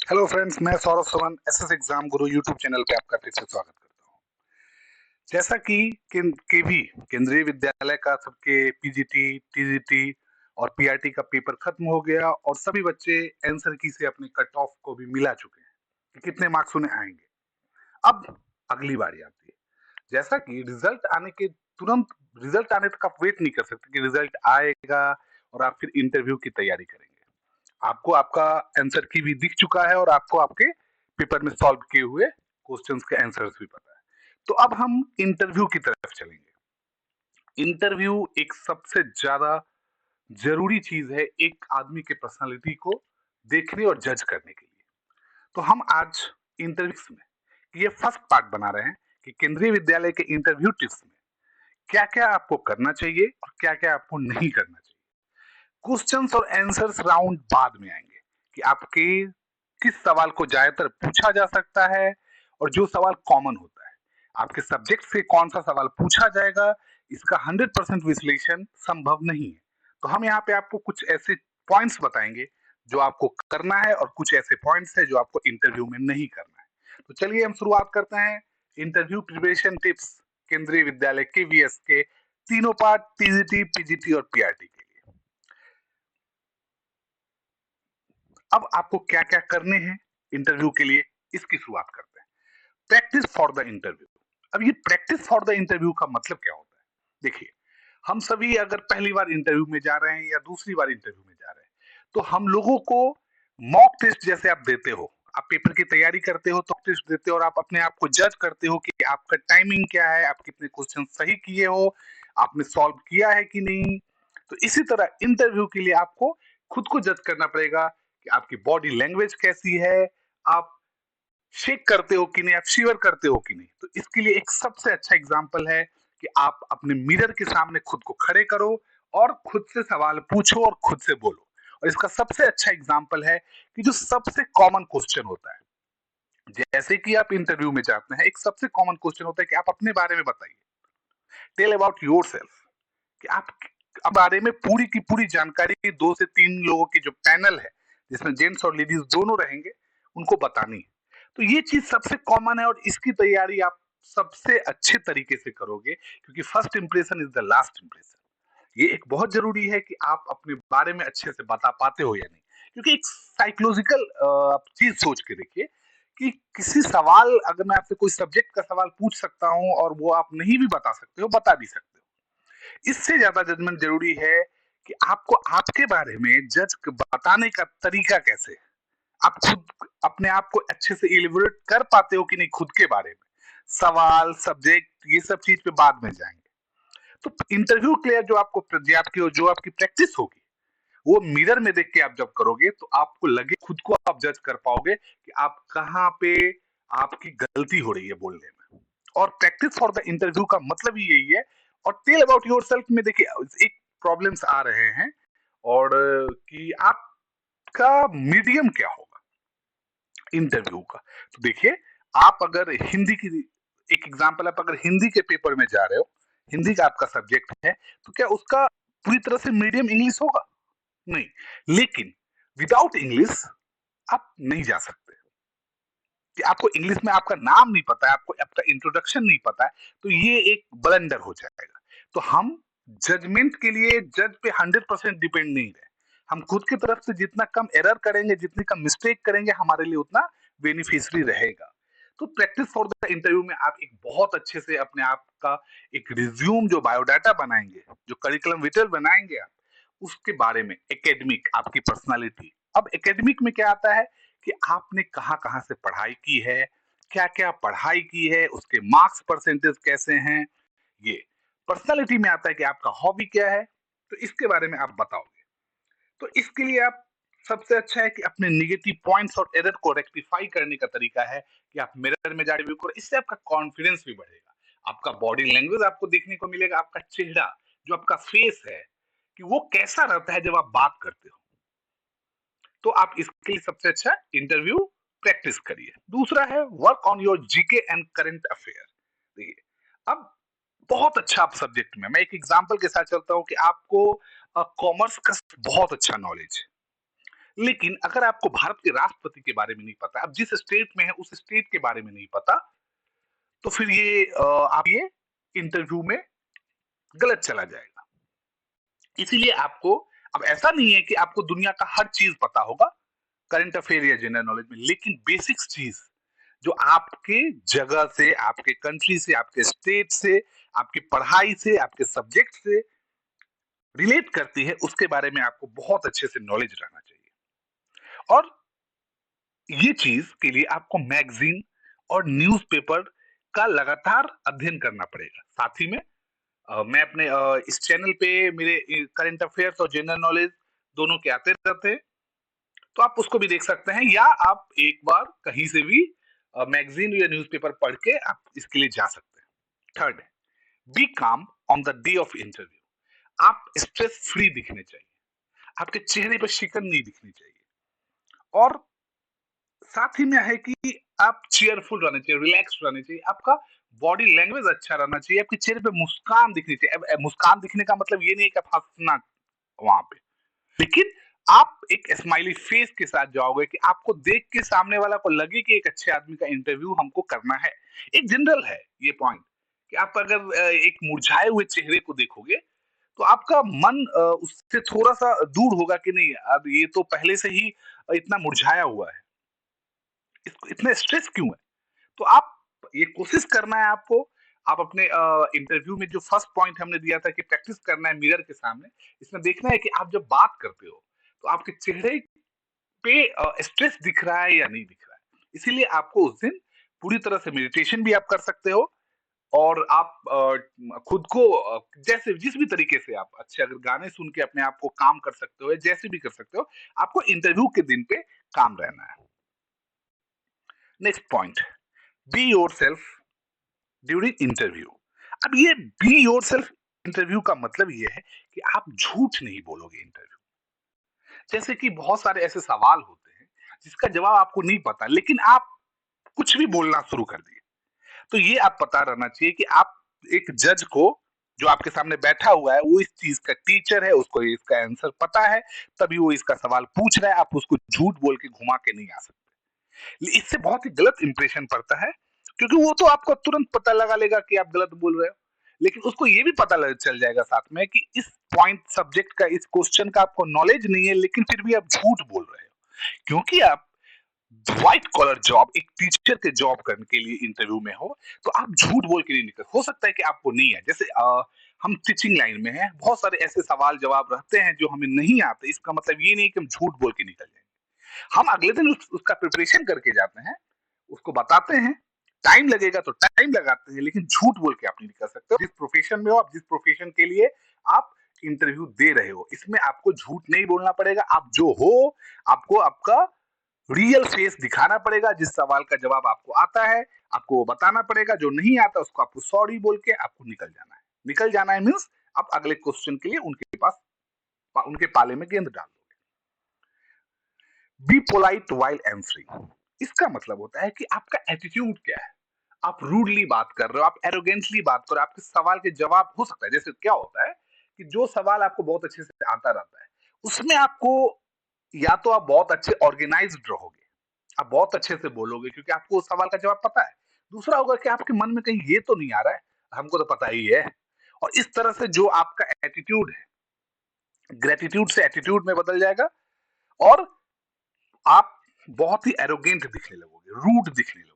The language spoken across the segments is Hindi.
हेलो फ्रेंड्स, मैं सौरभ सुमन एसएस एग्जाम गुरु यूट्यूब चैनल पे आपका फिर से स्वागत करता हूँ। जैसा कि केवी केंद्रीय विद्यालय का सबके पीजीटी, टीजीटी और पीआरटी का पेपर खत्म हो गया और सभी बच्चे आंसर की से अपने कट ऑफ को भी मिला चुके हैं कि कितने मार्क्स उन्हें आएंगे। अब अगली बारी आती है। जैसा कि रिजल्ट आने के तुरंत रिजल्ट आने तक आप वेट नहीं कर सकते कि रिजल्ट आएगा और आप फिर इंटरव्यू की तैयारी करेंगे। आपको आपका आंसर की भी दिख चुका है और आपको आपके पेपर में सॉल्व किए हुए क्वेश्चंस के आंसर्स भी पता है। तो अब हम इंटरव्यू की तरफ चलेंगे। इंटरव्यू एक सबसे ज्यादा जरूरी चीज है एक आदमी के पर्सनालिटी को देखने और जज करने के लिए। तो हम आज इंटरव्यूज में ये फर्स्ट पार्ट बना रहे हैं कि केंद्रीय विद्यालय के इंटरव्यू टिप्स में क्या क्या आपको करना चाहिए और क्या क्या आपको नहीं करना चाहिए। क्वेश्चंस और आंसर्स राउंड बाद में आएंगे कि आपके किस सवाल को ज्यादातर पूछा जा सकता है और जो सवाल कॉमन होता है आपके सब्जेक्ट से कौन सा सवाल पूछा जाएगा, इसका 100% विश्लेषण संभव नहीं है। तो हम यहाँ पे आपको कुछ ऐसे पॉइंट्स बताएंगे जो आपको करना है और कुछ ऐसे पॉइंट्स है जो आपको इंटरव्यू में नहीं करना है। तो चलिए हम शुरुआत करते हैं इंटरव्यू प्रिपरेशन टिप्स केंद्रीय विद्यालय केवीएस के तीनों पार्ट टीजीटी, पीजीटी और पीआरटी के लिए। अब आपको क्या क्या करने हैं इंटरव्यू के लिए, इसकी शुरुआत करते हैं। Practice for the interview. अब ये प्रैक्टिस फॉर द इंटरव्यू का मतलब क्या होता है? देखिए, हम सभी अगर पहली बार इंटरव्यू में जा रहे हैं या दूसरी बार इंटरव्यू में जा रहे हैं तो हम लोगों को मॉक टेस्ट जैसे आप देते हो, आप पेपर की तैयारी करते हो तो टेस्ट देते हो और आप अपने आप को जज करते हो कि आपका टाइमिंग क्या है, आप कितने क्वेश्चन सही किए हो, आपने सॉल्व किया है कि नहीं। तो इसी तरह इंटरव्यू के लिए आपको खुद को जज करना पड़ेगा कि आपकी बॉडी लैंग्वेज कैसी है, आप शेक करते हो कि नहीं, आप शिवर करते हो कि नहीं। तो इसके लिए एक सबसे अच्छा एग्जाम्पल है कि आप अपने मिरर के सामने खुद को खड़े करो और खुद से सवाल पूछो और खुद से बोलो। और इसका सबसे अच्छा एग्जाम्पल है कि जो सबसे कॉमन क्वेश्चन होता है, जैसे कि आप इंटरव्यू में जाते हैं, एक सबसे कॉमन क्वेश्चन होता है कि आप अपने बारे में बताइए, टेल अबाउट योर सेल्फ। कि आप बारे में पूरी की पूरी जानकारी 2 से 3 लोगों की जो पैनल है जिसमें जेंट्स और लेडीज दोनों रहेंगे उनको बतानी है। तो ये चीज सबसे कॉमन है और इसकी तैयारी आप सबसे अच्छे तरीके से करोगे क्योंकि first impression is the last impression. ये एक बहुत जरूरी है कि आप अपने बारे में अच्छे से बता पाते हो या नहीं, क्योंकि एक साइकोलॉजिकल चीज सोच के देखिए कि किसी सवाल अगर मैं आपसे कोई सब्जेक्ट का सवाल पूछ सकता हूं और वो आप नहीं भी बता सकते हो, बता भी सकते हो। इससे ज्यादा जजमेंट जरूरी है कि आपको आपके बारे में जज बताने का तरीका कैसे है। आप खुद अपने आप को अच्छे से इलेबोरेट कर पाते हो कि नहीं खुद के बारे में। सवाल, सब्जेक्ट, ये सब चीज पे बाद में जाएंगे। तो इंटरव्यू क्लियर जो आपकी प्रैक्टिस होगी वो मिरर में देख के आप जब करोगे तो आपको लगे, खुद को आप जज कर पाओगे कि आप कहाँ पे आपकी गलती हो रही है बोलने में। और प्रैक्टिस फॉर द इंटरव्यू का मतलब ही यही है। और टेल अबाउट योर सेल्फ में देखिए एक प्रॉब्लम्स आ रहे हैं और कि आपका मीडियम क्या होगा इंटरव्यू का। तो देखिए, आप अगर हिंदी की एक एग्जांपल, आप अगर हिंदी के पेपर में जा रहे हो, हिंदी का आपका सब्जेक्ट है, तो क्या उसका पूरी तरह से मीडियम इंग्लिश होगा? नहीं। लेकिन विदाउट इंग्लिश आप नहीं जा सकते। कि आपको इंग्लिश में आपका नाम नहीं पता है, आपको आपका इंट्रोडक्शन नहीं पता है, तो ये एक ब्लंडर हो जाएगा। तो हम जजमेंट के लिए जज पे 100% डिपेंड नहीं रहे। हम खुद की तरफ से जितना कम एरर करेंगे, जितनी कम मिस्टेक करेंगे, हमारे लिए उतना बेनिफिशियरी रहेगा। तो प्रैक्टिस फॉर द इंटरव्यू में आप एक बहुत अच्छे से अपने आप का एक रिज्यूम, जो बायोडाटा बनाएंगे, जो करिकुलम विटेल बनाएंगे आप, उसके बारे में एकेडमिक आपकी पर्सनालिटी। अब एकेडमिक में क्या आता है कि आपने कहाँ कहाँ से पढ़ाई की है, क्या क्या पढ़ाई की है, उसके मार्क्स परसेंटेज कैसे हैं। ये पर्सनालिटी में आता है कि आपका हॉबी क्या है, तो इसके बारे में आप बताओगे। तो इसके लिए आप सबसे अच्छा है कि अपने निगेटिव पॉइंट्स और एरर को रेक्टिफाई करने का तरीका है कि आप मिरर में जाके रिव्यू करो। इससे आपका कॉन्फिडेंस भी बढ़ेगा, आपका बॉडी लैंग्वेज आपको देखने को मिलेगा, आपका चेहरा, जो आपका फेस है, कि वो कैसा रहता है जब आप बात करते हो। तो आप इसके लिए सबसे अच्छा इंटरव्यू प्रैक्टिस करिए। दूसरा है work on your GK and current affair. देखिए, अब बहुत अच्छा आप सब्जेक्ट में, मैं एक एग्जांपल के साथ चलता हूं कि आपको कॉमर्स का बहुत अच्छा नॉलेज है, लेकिन अगर आपको भारत के राष्ट्रपति के बारे में नहीं पता, अब जिस स्टेट में है उस स्टेट के बारे में नहीं पता, तो फिर ये आप ये इंटरव्यू में गलत चला जाएगा। इसीलिए आपको अब ऐसा नहीं है कि आपको दुनिया का हर चीज पता होगा करंट अफेयर या जनरल नॉलेज में, लेकिन बेसिक्स चीज जो आपके जगह से, आपके कंट्री से, आपके स्टेट से, आपकी पढ़ाई से, आपके सब्जेक्ट से रिलेट करती है, उसके बारे में आपको बहुत अच्छे से नॉलेज रहना चाहिए। और ये चीज के लिए आपको मैगजीन और न्यूज़पेपर का लगातार अध्ययन करना पड़ेगा। साथ ही में मैं अपने इस चैनल पे मेरे करंट अफेयर्स और जनरल नॉलेज दोनों के आते रहते हैं, तो आप उसको भी देख सकते हैं, या आप एक बार कहीं से भी मैगजीन या न्यूज़पेपर पढ़ के आप इसके लिए जा सकते हैं। थर्ड है, बी काम on the day of interview. आप स्ट्रेस फ्री दिखने चाहिए, आपके चेहरे पर शिकन नहीं दिखनी चाहिए, और साथ ही में है कि आप चीयरफुल रहने चाहिए, रिलैक्स रहने चाहिए, आपका बॉडी लैंग्वेज अच्छा रहना चाहिए, आपके चेहरे पे मुस्कान दिखनी चाहिए। अब मुस्कान दिखने का मतलब ये नहीं है कि आप हंसना वहां पे, लेकिन आप एक स्माइली फेस के साथ जाओगे कि आपको देख के सामने वाला को लगे कि एक अच्छे आदमी का इंटरव्यू हमको करना है। एक जनरल है ये पॉइंट कि आप अगर एक मुरझाए हुए चेहरे को देखोगे, तो आपका मन उससे थोड़ा सा दूर होगा कि नहीं, अब ये तो पहले से ही इतना मुरझाया हुआ है, इसको इतना स्ट्रेस क्यों है। तो आप ये कोशिश करना है आपको, आप अपने इंटरव्यू में जो फर्स्ट पॉइंट हमने दिया था कि प्रैक्टिस करना है मिरर के सामने, इसमें देखना है कि आप जब बात करते हो तो आपके चेहरे पे स्ट्रेस दिख रहा है या नहीं दिख रहा है। इसीलिए आपको उस दिन पूरी तरह से मेडिटेशन भी आप कर सकते हो, और आप खुद को जैसे जिस भी तरीके से आप अच्छे अगर गाने सुन के अपने आप को काम कर सकते हो, या जैसे भी कर सकते हो, आपको इंटरव्यू के दिन पे काम रहना है। Next point, be yourself during interview. अब ये बी योरसेल्फ इंटरव्यू का मतलब ये है कि आप झूठ नहीं बोलोगे इंटरव्यू। जैसे कि बहुत सारे ऐसे सवाल होते हैं जिसका जवाब आपको नहीं पता, लेकिन आप कुछ भी बोलना शुरू कर दिए। तो ये आप पता रहना चाहिए कि आप एक जज को, जो आपके सामने बैठा हुआ है, वो इस चीज का टीचर है, उसको इसका आंसर पता है, तभी वो इसका सवाल पूछ रहा है। आप उसको झूठ बोल के घुमा के नहीं आ सकते। इससे बहुत ही गलत इंप्रेशन पड़ता है, क्योंकि वो तो आपको तुरंत पता लगा लेगा कि आप गलत बोल रहे हो, लेकिन उसको ये भी पता चल जाएगा साथ में कि इस पॉइंट सब्जेक्ट का, इस क्वेश्चन का आपको नॉलेज नहीं है, लेकिन फिर भी आप झूठ बोल रहे हो, क्योंकि आप व्हाइट कॉलर जॉब, एक टीचर के जॉब करने के लिए इंटरव्यू में हो, तो आप झूठ बोल के नहीं निकल। हो सकता है कि आपको नहीं है, जैसे हम टीचिंग लाइन में हैं, बहुत सारे ऐसे सवाल जवाब रहते हैं जो हमें नहीं आते, इसका मतलब ये नहीं कि हम झूठ बोल के निकल जाएंगे। हम अगले दिन उसका प्रिपरेशन करके जाते हैं, उसको बताते हैं, टाइम लगेगा तो टाइम लगाते हैं, लेकिन झूठ बोल के आप नहीं निकल सकते। जिस प्रोफेशन में हो, आप जिस प्रोफेशन के लिए आप इंटरव्यू दे रहे हो, इसमें आपको झूठ नहीं बोलना पड़ेगा। आप जो हो, आपको आपका रियल फेस दिखाना पड़ेगा। जिस सवाल का जवाब आपको आता है, आपको वो बताना पड़ेगा। जो नहीं आता उसको आपको सॉरी बोल के आपको निकल जाना है। निकल जाना है मीन्स आप अगले क्वेश्चन के लिए उनके पास, उनके पाले में गेंद डाल दो। Be polite while answering. इसका मतलब होता है कि आपका एटीट्यूड क्या है। आप रूडली बात कर रहे हो, आप एरोगेंटली बात कर रहे हो, आपके सवाल के जवाब हो सकता है, जैसे क्या होता है कि जो सवाल आपको बहुत अच्छे से आता रहता है, उसमें आपको, या तो आप बहुत अच्छे ऑर्गेनाइज्ड रहोगे, आप बहुत अच्छे से बोलोगे क्योंकि आपको उस सवाल का जवाब पता है। दूसरा होगा कि आपके मन में कहीं ये तो नहीं आ रहा है, हमको तो पता ही है। और इस तरह से जो आपका एटीट्यूड है, ग्रेटिट्यूड से एटीट्यूड में बदल जाएगा, और आप बहुत ही एरोगेंट दिखने लगोगे, रूड दिखने लगोगे।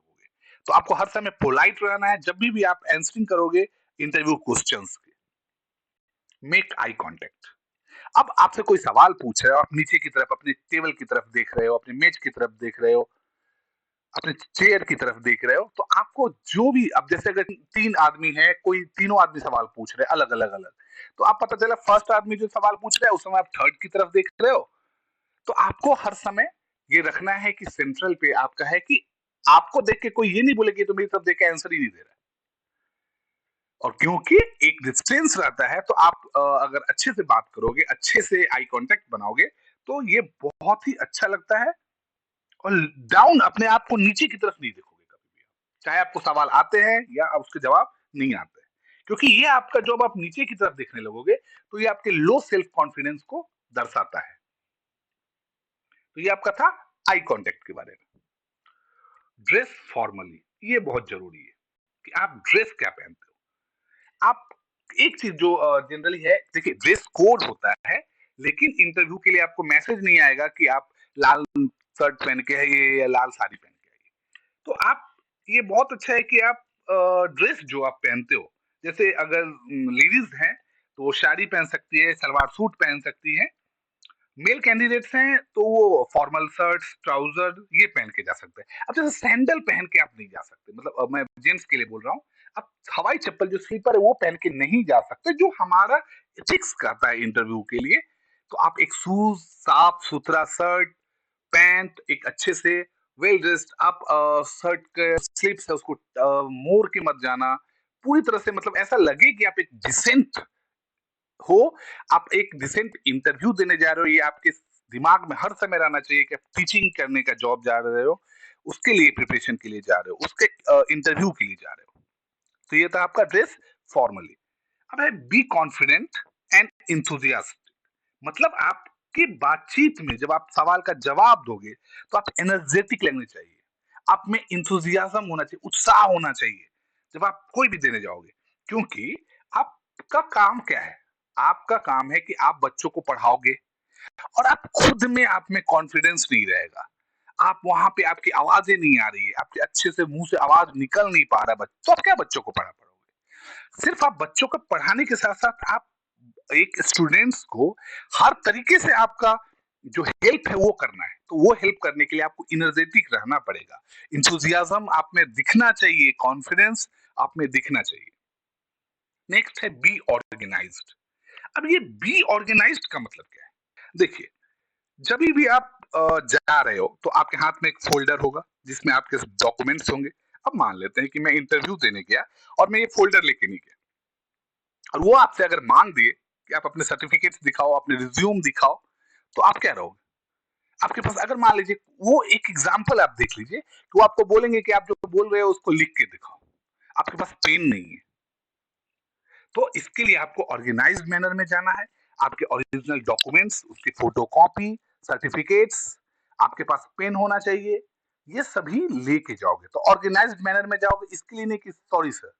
तो आपको हर समय पोलाइट रहना है जब भी आप आंसरिंग करोगे इंटरव्यू क्वेश्चंस के। Make eye contact. अब आपसे कोई सवाल पूछ रहा है, आप नीचे की तरफ, अपने टेबल की तरफ देख रहे हो, अपनी मेज की तरफ देख रहे हो, अपने चेयर की तरफ देख रहे हो, तो आपको जो भी, अब जैसे अगर तीन आदमी है, कोई तीनों आदमी सवाल पूछ रहे हैं अलग अलग अलग, तो आप पता चला फर्स्ट आदमी जो सवाल पूछ रहा है उस समय आप थर्ड की तरफ देख रहे हो। तो आपको हर समय ये रखना है कि सेंट्रल पे आपका है, कि आपको देख के कोई ये नहीं बोले कि तो मेरी तरफ देख के आंसर ही नहीं दे रहा है। और क्योंकि एक डिस्टेंस रहता है, तो आप अगर अच्छे से बात करोगे, अच्छे से आई कांटेक्ट बनाओगे, तो ये बहुत ही अच्छा लगता है। और डाउन, अपने आप को नीचे की तरफ नहीं देखोगे कभी भी, चाहे आपको सवाल आते हैं या आप उसके जवाब नहीं आते हैं, क्योंकि ये आपका, जब आप नीचे की तरफ देखने लगोगे, तो ये आपके लो सेल्फ कॉन्फिडेंस को दर्शाता है। तो ये आपका था आई कांटेक्ट के बारे में। ड्रेस फॉर्मली, ये बहुत जरूरी है कि आप ड्रेस क्या पहनते हो। आप एक चीज जो जनरली है, देखिए ड्रेस कोड होता है, लेकिन इंटरव्यू के लिए आपको मैसेज नहीं आएगा कि आप लाल शर्ट पहन के आइए या लाल साड़ी पहन के आइए। तो आप, ये बहुत अच्छा है कि आप ड्रेस जो आप पहनते हो, जैसे अगर लेडीज हैं तो वो साड़ी पहन सकती है, सलवार सूट पहन सकती है। मेल कैंडिडेट्स हैं तो वो फॉर्मल शर्ट्स, ट्राउजर ये पहन के जा सकते हैं। अब जैसे सैंडल पहन के आप नहीं जा सकते, मतलब मैं जेंट्स के लिए बोल रहा हूँ। अब हवाई चप्पल जो स्लीपर है वो पहन के नहीं जा सकते, जो हमारा फिक्स करता है इंटरव्यू के लिए। तो आप एक शूज, साफ सुथरा शर्ट, पैंट, एक अच्छे से वेल ड्रेस्ड आप शर्ट के स्लीव्स है उसको मोड़ के मत जाना। पूरी तरह से मतलब ऐसा लगे कि आप एक डिसेंट हो, आप एक डिसेंट इंटरव्यू देने जा रहे हो, ये आपके दिमाग में हर समय रहना चाहिए कि आप टीचिंग करने का जॉब जा रहे हो, उसके लिए प्रिपरेशन के लिए जा रहे हो, उसके इंटरव्यू के लिए जा रहे हो। तो ये था आपका ड्रेस फॉर्मली। अब है बी कॉन्फिडेंट एंड इंथुजियास्टिक, मतलब आपकी बातचीत में जब आप सवाल का जवाब दोगे तो आप एनर्जेटिक लगने चाहिए, आप में इंथुजियाज्म होना चाहिए, उत्साह होना चाहिए जब आप कोई भी देने जाओगे। क्योंकि आपका काम क्या है, आपका काम है कि आप बच्चों को पढ़ाओगे, और आप खुद में आप में कॉन्फिडेंस नहीं रहेगा, आप वहां पे आपकी आवाजें नहीं आ रही है, आपके अच्छे से मुंह से आवाज निकल नहीं पा रहा, तो आप क्या बच्चों को पढ़ा पढ़ोगे। सिर्फ आप बच्चों को पढ़ाने के साथ साथ आप एक स्टूडेंट्स को हर तरीके से आपका जो हेल्प है वो करना है, तो वो हेल्प करने के लिए आपको इनर्जेटिक रहना पड़ेगा, इंथुजियाज्म आप में दिखना चाहिए, कॉन्फिडेंस आप में दिखना चाहिए। नेक्स्ट है बी ऑर्गेनाइज्ड। अब ये बी ऑर्गेनाइज्ड का मतलब क्या है, देखिए जब भी आप जा रहे हो तो आपके हाथ में एक फोल्डर होगा जिसमें आपके डॉक्यूमेंट्स होंगे। अब मान लेते हैं कि मैं इंटरव्यू देने गया और मैं ये फोल्डर लेके नहीं गया, और वो आपसे अगर मांग दिए कि आप अपने सर्टिफिकेट्स दिखाओ, अपने रिज्यूम दिखाओ, तो आप क्या रहोगे। आपके पास अगर मान लीजिए, वो एक एग्जांपल आप देख लीजिए कि वो आपको बोलेंगे कि आप जो बोल रहे हो उसको लिख के दिखाओ, आपके पास पेन नहीं है। तो इसके लिए आपको ऑर्गेनाइज्ड मैनर में जाना है, आपके ओरिजिनल डॉक्यूमेंट्स, उसकी फोटोकॉपी, सर्टिफिकेट्स, आपके पास पेन होना चाहिए, ये सभी लेके जाओगे तो ऑर्गेनाइज्ड मैनर में जाओगे। इसके लिए नहीं कि सॉरी सर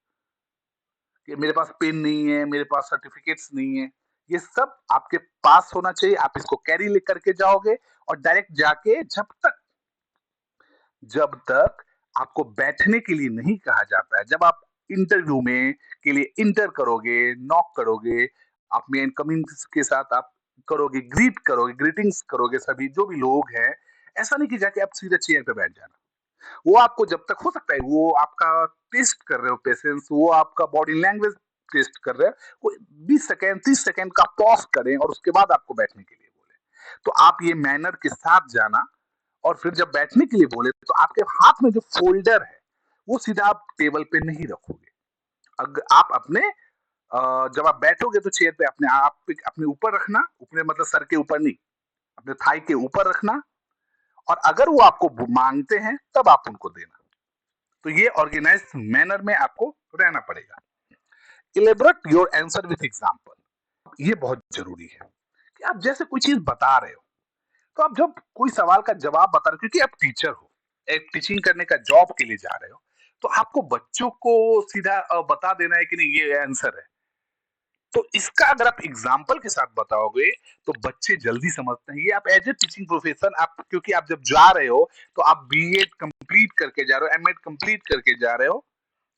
कि मेरे पास पेन नहीं है, मेरे पास सर्टिफिकेट्स नहीं है, ये सब आपके पास होना चाहिए। आप इसको कैरी लेकर के जाओगे और डायरेक्ट जाके जब तक आपको बैठने के लिए नहीं कहा जाता है, जब आप इंटरव्यू में के लिए इंटर करोगे, नॉक करोगे, आप मेन कमिंग के साथ आप करोगे, ग्रीट करोगे, ग्रीटिंग्स करोगे सभी जो भी लोग हैं, ऐसा नहीं कि जाके आप सीधे चेयर पे बैठ जाना। वो आपको जब तक हो सकता है वो आपका टेस्ट कर रहे हो पेशेंस, वो आपका बॉडी लैंग्वेज टेस्ट कर रहे हैं, वो 20 सेकेंड 30 सेकेंड का पॉज करें और उसके बाद आपको बैठने के लिए बोले। तो आप ये मैनर के साथ जाना, और फिर जब बैठने के लिए बोले तो आपके हाथ में जो फोल्डर है वो सीधा आप टेबल पे नहीं रखोगे। अगर आप अपने जब आप बैठोगे तो चेयर पे अपने आप अपने ऊपर रखना, ऊपर मतलब सर के ऊपर नहीं, अपने थाई के ऊपर रखना, और अगर वो आपको मांगते हैं तब आप उनको देना। तो ये ऑर्गेनाइज मैनर में आपको रहना पड़ेगा। Elaborate your answer with example, ये बहुत जरूरी है कि आप जैसे कोई चीज बता रहे हो, तो आप जब कोई सवाल का जवाब बता रहे हो, क्योंकि आप टीचर हो, एक टीचिंग करने का जॉब के लिए जा रहे हो, तो आपको बच्चों को सीधा बता देना है कि नहीं ये आंसर है। तो इसका अगर आप एग्जाम्पल के साथ बताओगे तो बच्चे जल्दी समझते हैं। ये आप एज ए टीचिंग प्रोफेशन, आप क्योंकि आप जब जा रहे हो तो आप बीएड कंप्लीट करके जा रहे हो, एमएड कंप्लीट करके जा रहे हो,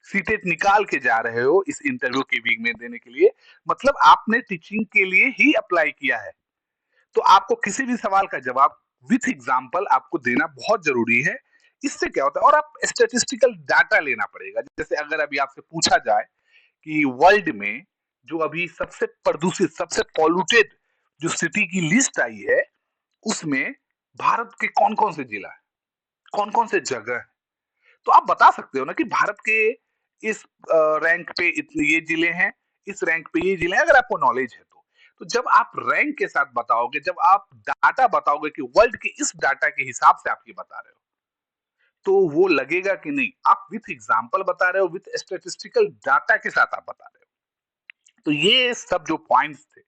सीटेट निकाल के जा रहे हो इस इंटरव्यू के वीक में देने के लिए, मतलब आपने टीचिंग के लिए ही अप्लाई किया है। तो आपको किसी भी सवाल का जवाब विथ एग्जाम्पल आपको देना बहुत जरूरी है। इससे क्या होता है, और आप स्टेटिस्टिकल डाटा लेना पड़ेगा। जैसे अगर अभी आपसे पूछा जाए कि वर्ल्ड में जो अभी सबसे प्रदूषित, सबसे पॉल्यूटेड जो सिटी की लिस्ट आई है, उसमें भारत के कौन कौन से जिला है, कौन कौन से जगह है, तो आप बता सकते हो ना कि भारत के इस रैंक पे इतने ये जिले हैं, इस रैंक पे ये जिले हैं, अगर आपको नॉलेज है तो जब आप रैंक के साथ बताओगे, जब आप डाटा बताओगे कि वर्ल्ड के इस डाटा के हिसाब से आप ये बता रहे हो, तो वो लगेगा कि नहीं आप विथ एग्जांपल बता रहे हो, विथ स्टैटिस्टिकल डाटा के साथ आप बता रहे हो। तो ये सब जो पॉइंट्स थे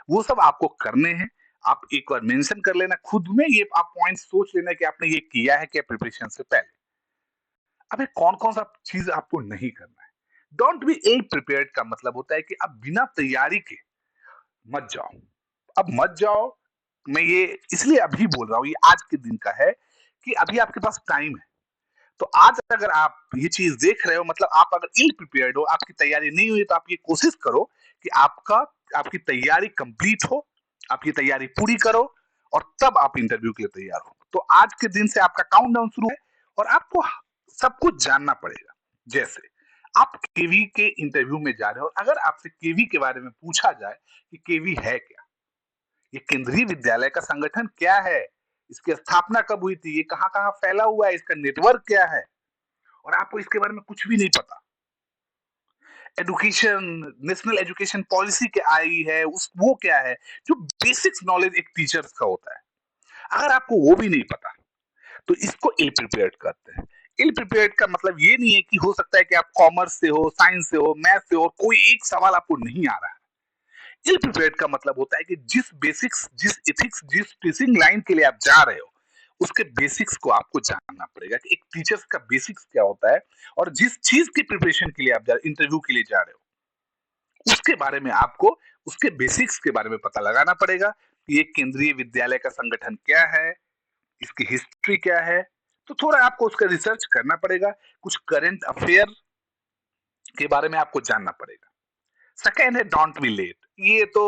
वो सब आपको करने हैं। आप एक बार मेंशन कर लेना खुद में, ये आप पॉइंट सोच लेना कि आपने ये किया है क्या प्रिपरेशन से पहले। अबे कौन-कौन सा चीज़ आपको नहीं करना है। डोंट बी इल प्रिपेयर्ड का मतलब होता है कि आप बिना तैयारी के मत जाओ। अब मत जाओ, मैं ये इसलिए अभी बोल रहा हूँ, ये आज के दिन का है कि अभी आपके पास टाइम है। तो आज अगर आप ये चीज देख रहे हो, मतलब आप अगर इल प्रिपेयर्ड हो, आपकी तैयारी नहीं हुई, तो आप ये कोशिश करो कि आपकी तैयारी कंप्लीट हो, आपकी तैयारी पूरी करो, और तब आप इंटरव्यू के लिए तैयार हो। तो आज के दिन से आपका काउंटडाउन शुरू है, और आपको सब कुछ जानना पड़ेगा। जैसे आप केवी के इंटरव्यू में जा रहे हो, अगर आपसे केवी के बारे में पूछा जाए कि केवी है क्या, ये केंद्रीय विद्यालय का संगठन क्या है, इसकी स्थापना कब हुई थी, ये कहाँ कहाँ फैला हुआ है, इसका नेटवर्क क्या है, और आपको इसके बारे में कुछ भी नहीं पता। एजुकेशन, नेशनल एजुकेशन पॉलिसी क्या आई है, उस वो क्या है, जो बेसिक्स नॉलेज एक टीचर्स का होता है, अगर आपको वो भी नहीं पता, तो इसको इल प्रिपेयर्ड करते हैं। इल प्रिपेयर्ड का मतलब ये नहीं है कि हो सकता है कि आप कॉमर्स से हो, साइंस से हो, मैथ से हो, कोई एक सवाल आपको नहीं आ रहा है। इल प्रिपेयर्ड का मतलब होता है कि जिस बेसिक्स, जिस एथिक्स, जिस टीचिंग लाइन के लिए आप जा रहे हो, उसके बेसिक्स को आपको जानना पड़ेगा कि एक टीचर्स का बेसिक्स क्या होता है, और जिस चीज की प्रिपरेशन के लिए आप इंटरव्यू के लिए जा रहे हो, उसके बारे में आपको, उसके बेसिक्स के बारे में पता लगाना पड़ेगा कि ये केंद्रीय विद्यालय का संगठन क्या है, इसकी हिस्ट्री क्या है। तो थोड़ा आपको उसका रिसर्च करना पड़ेगा, कुछ करंट अफेयर के बारे में आपको जानना पड़ेगा। सेकेंड है डोंट बी लेट। ये तो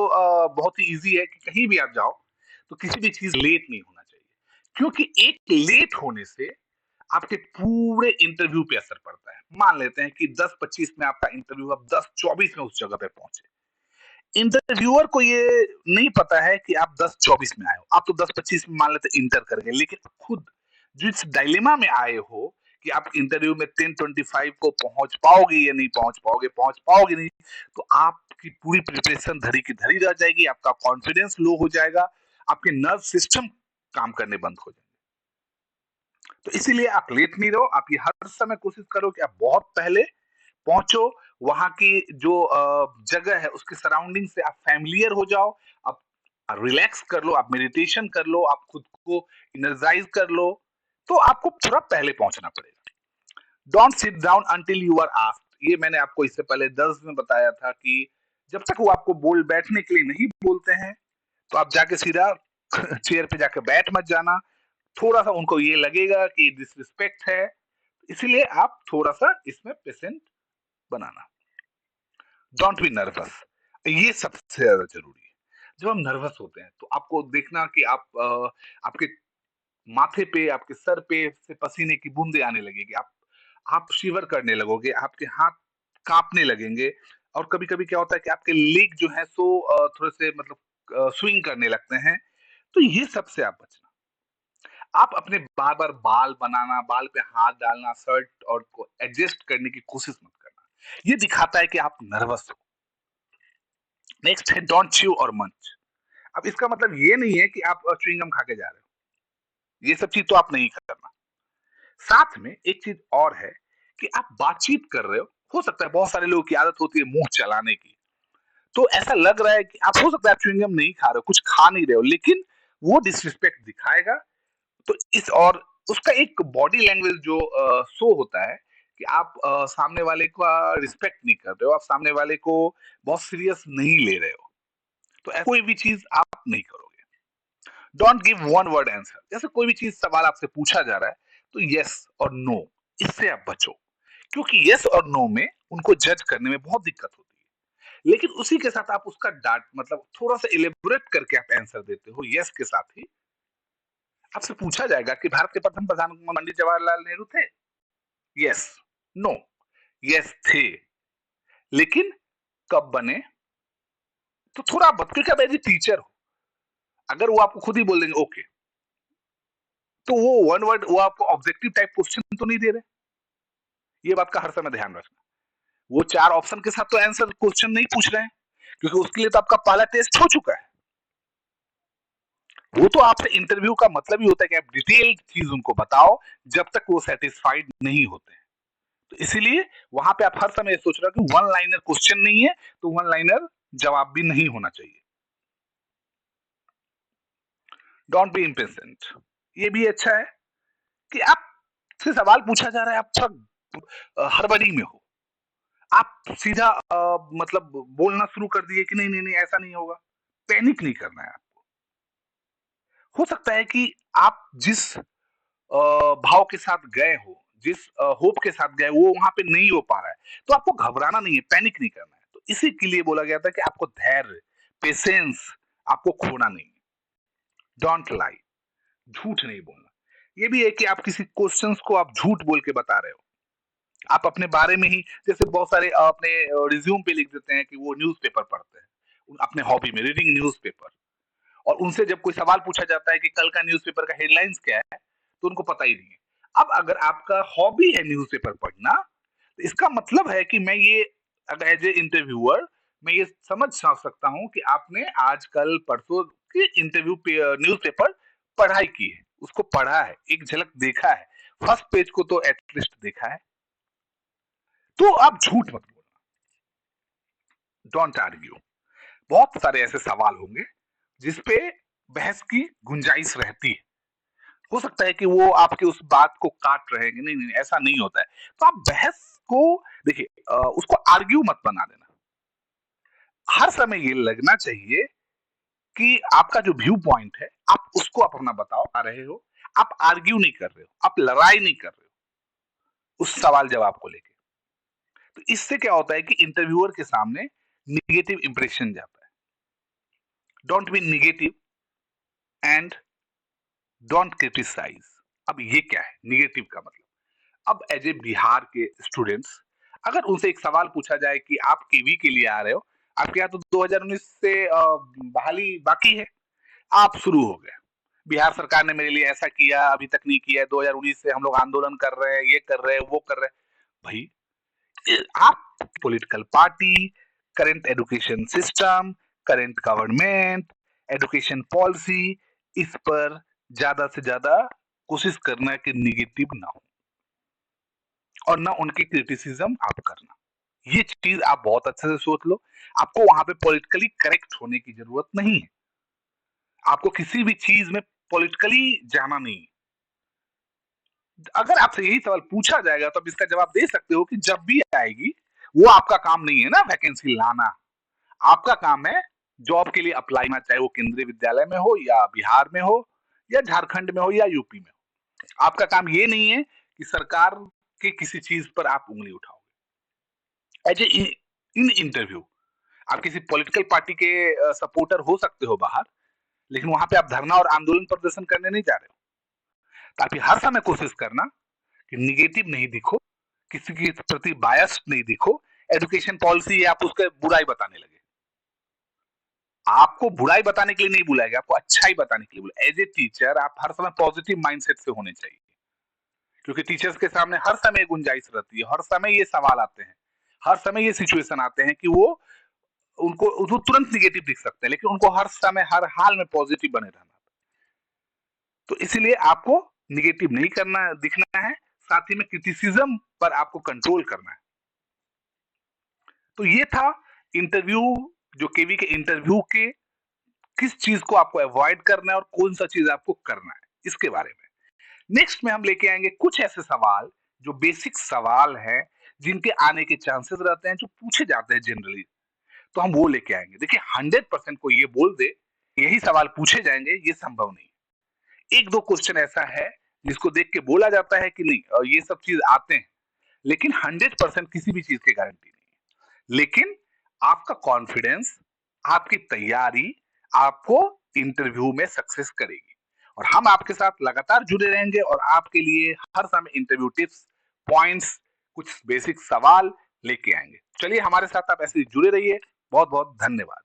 बहुत ही इजी है कि कहीं भी आप जाओ तो किसी भी चीज लेट नहीं होना चाहिए, क्योंकि एक लेट होने से आपके पूरे इंटरव्यू पे असर पड़ता है। मान लेते हैं कि 10:25 में आपका इंटरव्यू, अब 10:24 में उस जगह पे पहुंचे। इंटरव्यूअर को ये नहीं पता है कि आप 10:24 में आए हो, आप तो 10:25 में मान लेते इंटर कर गए, लेकिन खुद जिस डायलेमा में आए हो कि आप इंटरव्यू में 10:25 को पहुंच पाओगे या नहीं पहुंच पाओगे नहीं, तो आपकी पूरी प्रिपरेशन धरी की धरी रह जाएगी, आपका कॉन्फिडेंस लो हो जाएगा, आपके नर्व सिस्टम काम करने बंद हो जाएंगे। तो इसीलिए आप लेट नहीं रहो, आप ये हर समय कोशिश करो कि आप बहुत पहले पहुंचो, वहां की जो जगह है उसके सराउंडिंग से आप फैमिलियर हो जाओ, आप रिलैक्स कर लो, आप मेडिटेशन कर लो, आप खुद को इनर्जाइज कर लो, तो आपको थोड़ा पहले पहुंचना पड़ेगा। Don't sit down until you are asked. ये मैंने आपको इससे पहले 10 में बताया था कि जब तक वो आपको बोल बैठने के लिए नहीं बोलते हैं, तो आप जाके सीधा चेयर पे जाके बैठ मत जाना। थोड़ा सा उनको ये लगेगा कि डिसरिस्पेक्ट है, इसीलिए आप थोड़ा सा इसमें patient banana. Don't be nervous, ये सबसे ज्यादा जरूरी है। जब हम नर्वस होते हैं तो आपको देखना कि आपके माथे पे, आपके सर पे से पसीने की बूंदे आने लगेगी, आप शिवर करने लगोगे, आपके हाथ कांपने लगेंगे, और कभी कभी क्या होता है कि आपके लेग जो है सो थोड़े से मतलब स्विंग करने लगते हैं। तो ये सबसे आप बचना। आप अपने बार बार बाल बनाना, बाल पे हाथ डालना, शर्ट और को एडजस्ट करने की कोशिश मत करना, ये दिखाता है कि आप नर्वस हो। नेक्स्ट है डोंट च्यू और मंच। अब इसका मतलब ये नहीं है कि आप च्युइंगम खा के जा रहे हो, ये सब चीज तो आप नहीं करना। साथ में एक चीज और है कि आप बातचीत कर रहे हो सकता है बहुत सारे लोगों की आदत होती है मुंह चलाने की, तो ऐसा लग रहा है कि आप, हो सकता है आप च्युइंगम नहीं खा रहे हो, कुछ खा नहीं रहे हो, लेकिन वो डिसरिस्पेक्ट दिखाएगा। तो इस और उसका एक बॉडी लैंग्वेज जो शो होता है कि आप सामने वाले का रिस्पेक्ट नहीं कर रहे हो, आप सामने वाले को बहुत सीरियस नहीं ले रहे हो, तो कोई भी चीज आप नहीं करोगे। Don't give one word answer. जैसे कोई भी चीज सवाल आपसे पूछा जा रहा है, तो यस और नो, इससे आप बचो, क्योंकि यस और नो में उनको जज करने में बहुत दिक्कत होती है। लेकिन उसी के साथ आप उसका डाट मतलब थोड़ा सा इलेबोरेट करके आप आंसर देते हो यस के साथ ही। आपसे पूछा जाएगा कि भारत के प्रथम प्रधानमंत्री पंडित जवाहरलाल नेहरू थे, यस, नो, यस थे, लेकिन कब बने, तो थोड़ा क्योंकि आप एज ए टीचर हो, अगर वो आपको खुद ही बोल देंगे ओके, तो वो वन वर्ड, वो आपको ऑब्जेक्टिव टाइप क्वेश्चन तो नहीं दे रहे। ये बात का हर समय ध्यान रखना। वो 4 ऑप्शन के साथ तो आंसर क्वेश्चन नहीं पूछ रहे हैं, क्योंकि उसके लिए तो आपका पहला टेस्ट हो चुका है। वो तो आपसे इंटरव्यू का मतलब ही होता है कि आप डिटेल चीज उनको बताओ, जब तक वो सेटिस्फाइड नहीं होते हैं। तो इसीलिए वहां पे आप हर समय सोच रहे हो कि वन लाइनर क्वेश्चन नहीं है, तो वन लाइनर जवाब भी नहीं होना चाहिए। Don't be impatient. ये भी अच्छा है कि आपसे सवाल पूछा जा रहा है, आप थोड़ा हड़बड़ी में हो। आप सीधा मतलब बोलना शुरू कर दिए कि नहीं, नहीं, नहीं ऐसा नहीं होगा। पैनिक नहीं करना है आपको। हो सकता है कि आप जिस भाव के साथ गए हो, जिस होप के साथ गए, वो वहाँ पे नहीं हो पा रहा है, तो आपको घबराना नहीं है, पैनिक नहीं करना है। तो इसी के लिए बोला गया था कि आपको धैर्य, पेशेंस आपको खोना नहीं है। डोंट लाई, झूठ नहीं बोलना। ये भी है कि आप किसी क्वेश्चंस को आप झूठ बोल के बता रहे हो। आप अपने बारे में ही जैसे बहुत सारे अपने रिज्यूम पे लिख देते हैं कि वो न्यूज़पेपर पढ़ते हैं। अपने हॉबी में रीडिंग न्यूज़पेपर, और उनसे जब कोई सवाल पूछा जाता है कि कल का न्यूज़पेपर का हेडलाइंस क्या है, तो उनको पता ही नहीं है। अब अगर आपका हॉबी है न्यूज़पेपर पढ़ना, तो इसका मतलब है कि मैं ये अगर एज़ ए इंटरव्यूअर मैं ये समझ सकता हूँ कि आपने आज कल परसों के इंटरव्यू पे न्यूज़पेपर पढ़ाई की है, उसको पढ़ा है, एक झलक देखा है, फर्स्ट पेज को तो एटलीस्ट देखा है। तो आप झूठ मत बोलना, डोंट आर्ग्यू। बहुत सारे ऐसे सवाल होंगे जिसपे बहस की गुंजाइश रहती है। हो सकता है कि वो आपके उस बात को काट रहे हैं कि नहीं, नहीं ऐसा नहीं होता है। तो आप बहस को देखिए उसको आर्ग्यू मत बना देना। हर समय ये लगना चाहिए कि आपका जो व्यू पॉइंट है, आप उसको आप अपना बता रहे हो। आप आर्ग्यू नहीं कर रहे हो, आप लड़ाई नहीं कर रहे हो उस सवाल जवाब को लेके। तो इससे क्या होता है कि इंटरव्यूअर के सामने नेगेटिव इंप्रेशन जाता है। Don't be negative and don't criticise. अब ये क्या है नेगेटिव का मतलब? अब एज ए बिहार के स्टूडेंट्स, अगर उनसे एक सवाल पूछा जाए कि आप केवी के लिए आ रहे हो, आपके यहाँ तो 2019 से बहाली बाकी है, आप शुरू हो गए, बिहार सरकार ने मेरे लिए ऐसा किया, अभी तक नहीं किया है, 2019 से हम लोग आंदोलन कर रहे हैं, ये कर रहे हैं, वो कर रहे हैं। भाई आप political party, current education system, current government, education policy, इस पर ज्यादा से ज्यादा कोशिश करना है कि निगेटिव ना हो, और ना उनकी क्रिटिसिज्म आप करना। ये चीज आप बहुत अच्छे से सोच लो। आपको वहां पे पॉलिटिकली करेक्ट होने की जरूरत नहीं है। आपको किसी भी चीज में पॉलिटिकली जाना नहीं है। अगर आपसे यही सवाल पूछा जाएगा तो आप इसका जवाब दे सकते हो कि जब भी आएगी, वो आपका काम नहीं है ना वैकेंसी लाना। आपका काम है जॉब के लिए अप्लाई करना, चाहे वो केंद्रीय विद्यालय में हो या बिहार में हो या झारखंड में हो या यूपी में हो। आपका काम ये नहीं है कि सरकार के किसी चीज पर आप उंगली उठाओ। एज ए इन इंटरव्यू आप किसी पॉलिटिकल पार्टी के सपोर्टर हो सकते हो बाहर, लेकिन वहां पे आप धरना और आंदोलन प्रदर्शन करने नहीं जा रहे हो। तो आप हर समय कोशिश करना कि निगेटिव नहीं दिखो, किसी के प्रति बायस नहीं दिखो। एजुकेशन पॉलिसी आप उसके बुराई बताने लगे। आपको बुराई बताने के लिए नहीं बुलाया गया, आपको अच्छाई बताने के लिए बुलाया। एज ए टीचर आप हर समय पॉजिटिव माइंडसेट से होने चाहिए, क्योंकि टीचर्स के सामने हर समय गुंजाइश रहती है, हर समय ये सवाल आते हैं, हर समय ये सिचुएशन आते हैं कि वो उनको तुरंत निगेटिव दिख सकते हैं, लेकिन उनको हर समय हर हाल में पॉजिटिव बने रहना। तो इसीलिए आपको निगेटिव नहीं करना दिखना है, साथ ही में क्रिटिसिज्म पर आपको कंट्रोल करना है। तो ये था इंटरव्यू, जो केवी के इंटरव्यू के किस चीज को आपको अवॉइड करना है और कौन सा चीज आपको करना है, इसके बारे में। नेक्स्ट में हम लेके आएंगे कुछ ऐसे सवाल जो बेसिक सवाल हैं, जिनके आने के चांसेस रहते हैं, जो पूछे जाते हैं जनरली। तो हम वो लेके आएंगे। देखिए 100% को ये बोल दे यही सवाल पूछे जाएंगे, ये संभव नहीं। एक दो क्वेश्चन ऐसा है जिसको देख के बोला जाता है कि नहीं ये सब चीज आते हैं, लेकिन 100% किसी भी चीज की गारंटी नहीं है। लेकिन आपका कॉन्फिडेंस, आपकी तैयारी आपको इंटरव्यू में सक्सेस करेगी, और हम आपके साथ लगातार जुड़े रहेंगे और आपके लिए हर समय इंटरव्यू टिप्स, पॉइंट्स, कुछ बेसिक सवाल लेके आएंगे। चलिए हमारे साथ आप ऐसे ही जुड़े रहिए। बहुत बहुत धन्यवाद।